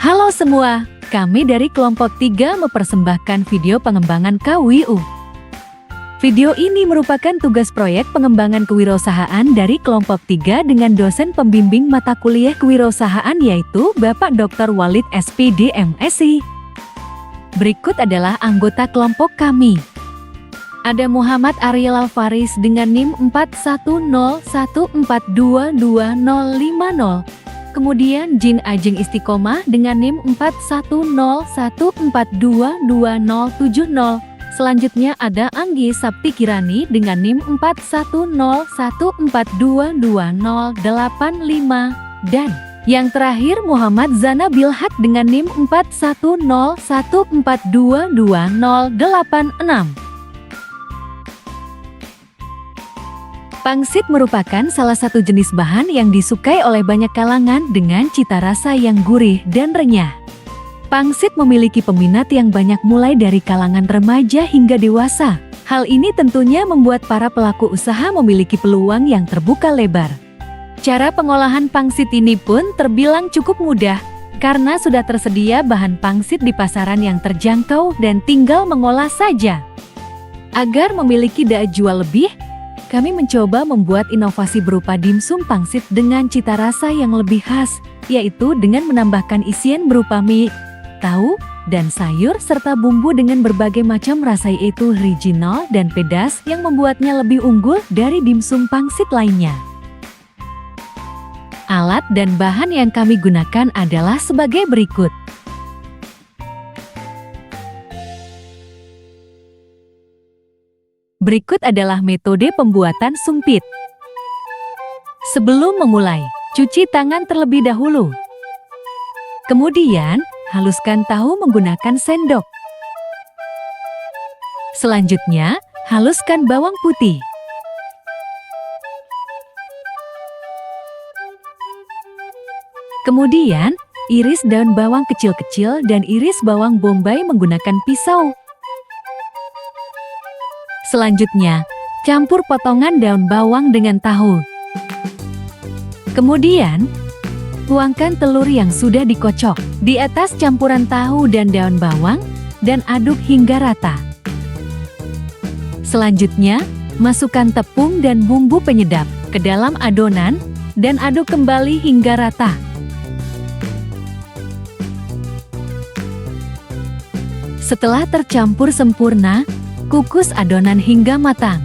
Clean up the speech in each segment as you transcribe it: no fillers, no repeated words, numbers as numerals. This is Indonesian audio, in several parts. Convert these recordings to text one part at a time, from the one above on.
Halo semua, kami dari kelompok 3 mempersembahkan video pengembangan KWU. Video ini merupakan tugas proyek pengembangan kewirausahaan dari kelompok 3 dengan dosen pembimbing mata kuliah kewirausahaan yaitu Bapak Dr. Walid SPD MSI. Berikut adalah anggota kelompok kami. Ada Muhammad Ariel Alfaris dengan NIM 4101422050. Kemudian Jin Ajeng Istiqomah dengan NIM 4101422070. Selanjutnya ada Anggi Sapti Kirani dengan NIM 4101422085 dan yang terakhir Muhammad Zana Bilhat dengan NIM 4101422086. Pangsit merupakan salah satu jenis bahan yang disukai oleh banyak kalangan dengan cita rasa yang gurih dan renyah. Pangsit memiliki peminat yang banyak mulai dari kalangan remaja hingga dewasa. Hal ini tentunya membuat para pelaku usaha memiliki peluang yang terbuka lebar. Cara pengolahan pangsit ini pun terbilang cukup mudah, karena sudah tersedia bahan pangsit di pasaran yang terjangkau dan tinggal mengolah saja. Agar memiliki daya jual lebih, kami mencoba membuat inovasi berupa dimsum pangsit dengan cita rasa yang lebih khas, yaitu dengan menambahkan isian berupa mie, tahu, dan sayur serta bumbu dengan berbagai macam rasa yaitu original dan pedas yang membuatnya lebih unggul dari dimsum pangsit lainnya. Alat dan bahan yang kami gunakan adalah sebagai berikut. Berikut adalah metode pembuatan sumpit. Sebelum memulai, cuci tangan terlebih dahulu. Kemudian, haluskan tahu menggunakan sendok. Selanjutnya, haluskan bawang putih. Kemudian, iris daun bawang kecil-kecil dan iris bawang bombay menggunakan pisau. Selanjutnya, campur potongan daun bawang dengan tahu. Kemudian, tuangkan telur yang sudah dikocok di atas campuran tahu dan daun bawang dan aduk hingga rata. Selanjutnya, masukkan tepung dan bumbu penyedap ke dalam adonan dan aduk kembali hingga rata. Setelah tercampur sempurna, kukus adonan hingga matang.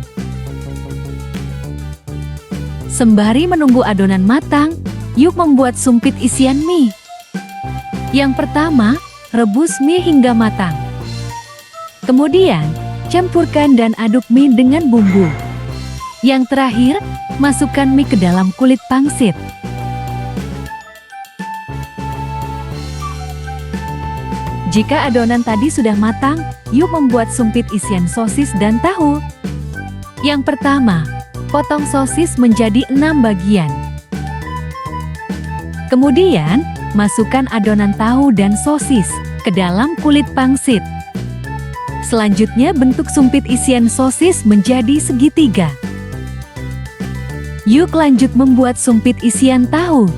Sembari menunggu adonan matang, yuk membuat sumpit isian mie. Yang pertama, rebus mie hingga matang. Kemudian, campurkan dan aduk mie dengan bumbu. Yang terakhir, masukkan mie ke dalam kulit pangsit. Jika adonan tadi sudah matang, yuk membuat sumpit isian sosis dan tahu. Yang pertama, potong sosis menjadi 6 bagian. Kemudian, masukkan adonan tahu dan sosis ke dalam kulit pangsit. Selanjutnya, bentuk sumpit isian sosis menjadi segitiga. Yuk lanjut membuat sumpit isian tahu.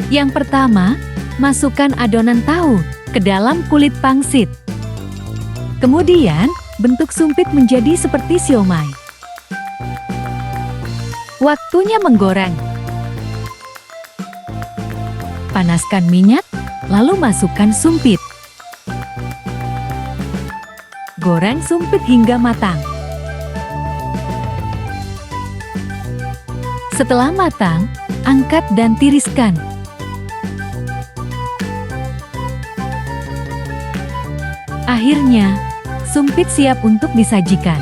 Yang pertama, masukkan adonan tahu ke dalam kulit pangsit. Kemudian, bentuk sumpit menjadi seperti siomay. Waktunya menggoreng. Panaskan minyak, lalu masukkan sumpit. Goreng sumpit hingga matang. Setelah matang, angkat dan tiriskan. Akhirnya, sumpit siap untuk disajikan.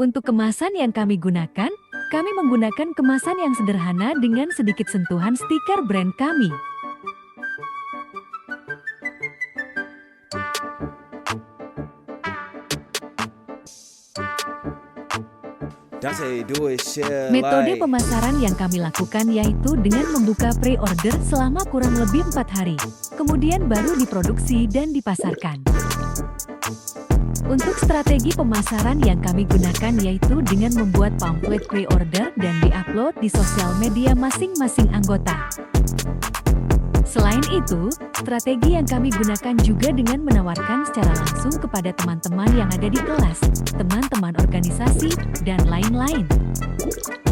Untuk kemasan yang kami gunakan, kami menggunakan kemasan yang sederhana dengan sedikit sentuhan stiker brand kami. Metode pemasaran yang kami lakukan yaitu dengan membuka pre-order selama kurang lebih 4 hari. Kemudian baru diproduksi dan dipasarkan. Untuk strategi pemasaran yang kami gunakan yaitu dengan membuat pamflet pre-order dan di-upload di sosial media masing-masing anggota. Selain itu, strategi yang kami gunakan juga dengan menawarkan secara langsung kepada teman-teman yang ada di kelas, teman-teman organisasi, dan lain-lain.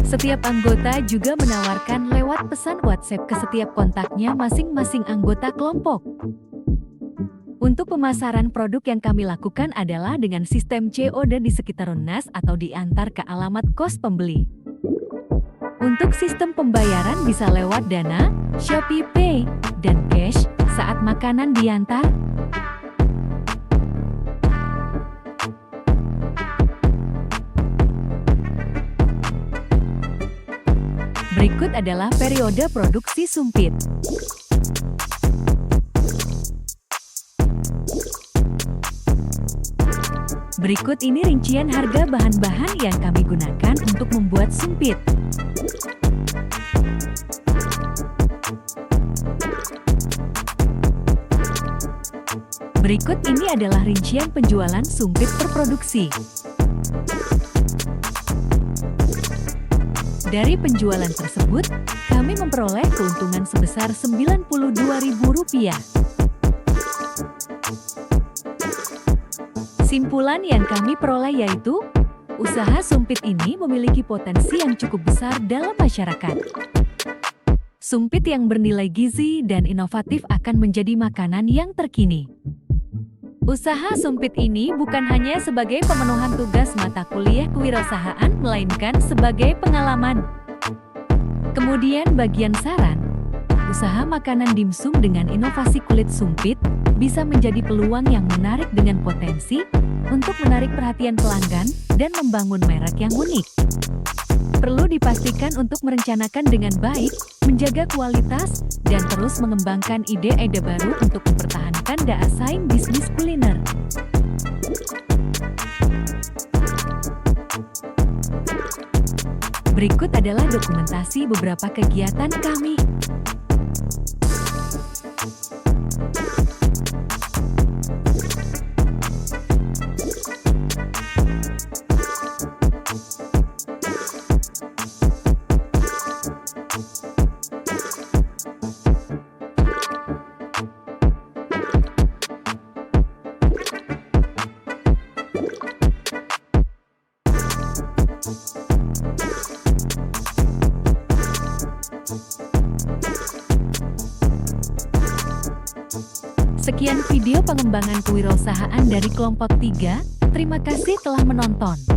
Setiap anggota juga menawarkan lewat pesan WhatsApp ke setiap kontaknya masing-masing anggota kelompok. Untuk pemasaran produk yang kami lakukan adalah dengan sistem COD di sekitar Runas atau diantar ke alamat kos pembeli. Untuk sistem pembayaran bisa lewat Dana, Shopee Pay, dan cash saat makanan diantar. Berikut adalah periode produksi sumpit. Berikut ini rincian harga bahan-bahan yang kami gunakan untuk membuat sumpit. Berikut ini adalah rincian penjualan sumpit per produksi. Dari penjualan tersebut, kami memperoleh keuntungan sebesar Rp92.000. Simpulan yang kami peroleh yaitu, usaha sumpit ini memiliki potensi yang cukup besar dalam masyarakat. Sumpit yang bernilai gizi dan inovatif akan menjadi makanan yang terkini. Usaha sumpit ini bukan hanya sebagai pemenuhan tugas mata kuliah kewirausahaan, melainkan sebagai pengalaman. Kemudian bagian saran, usaha makanan dimsum dengan inovasi kulit sumpit bisa menjadi peluang yang menarik dengan potensi untuk menarik perhatian pelanggan dan membangun merek yang unik. Perlu dipastikan untuk merencanakan dengan baik, menjaga kualitas, dan terus mengembangkan ide-ide baru untuk mempertahankan daya saing bisnis kuliner. Berikut adalah dokumentasi beberapa kegiatan kami. Sekian video pengembangan kewirausahaan dari kelompok 3. Terima kasih telah menonton.